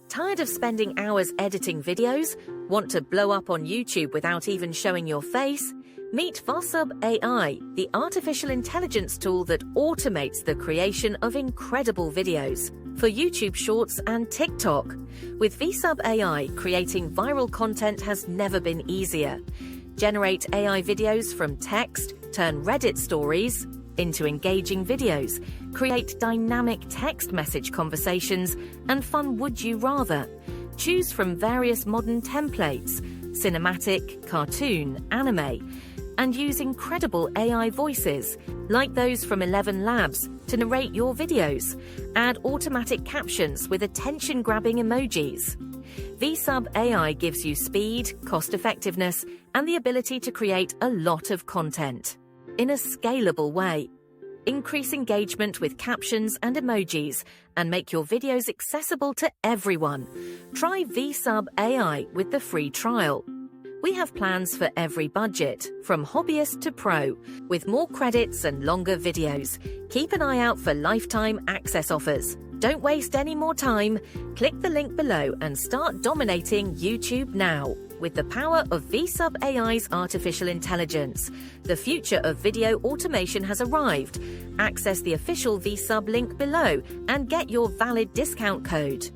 Tired of spending hours editing videos? Want to blow up on YouTube without even showing your face? Meet Vsub AI, the artificial intelligence tool that automates the creation of incredible videos for YouTube Shorts and TikTok. With Vsub AI, creating viral content has never been easier. Generate AI videos from text, turn Reddit stories into engaging videos, create dynamic text message conversations, and fun would you rather. Choose from various modern templates, cinematic, cartoon, anime, and use incredible AI voices, like those from 11 Labs, to narrate your videos. Add automatic captions with attention-grabbing emojis. Vsub AI gives you speed, cost-effectiveness, and the ability to create a lot of content in a scalable way. Increase engagement with captions and emojis and make your videos accessible to everyone. Try Vsub AI with the free trial. We have plans for every budget, from hobbyist to pro, with more credits and longer videos. Keep an eye out for lifetime access offers. Don't waste any more time. Click the link below and start dominating YouTube now. With the power of Vsub AI's artificial intelligence, the future of video automation has arrived. Access the official Vsub link below and get your valid discount code.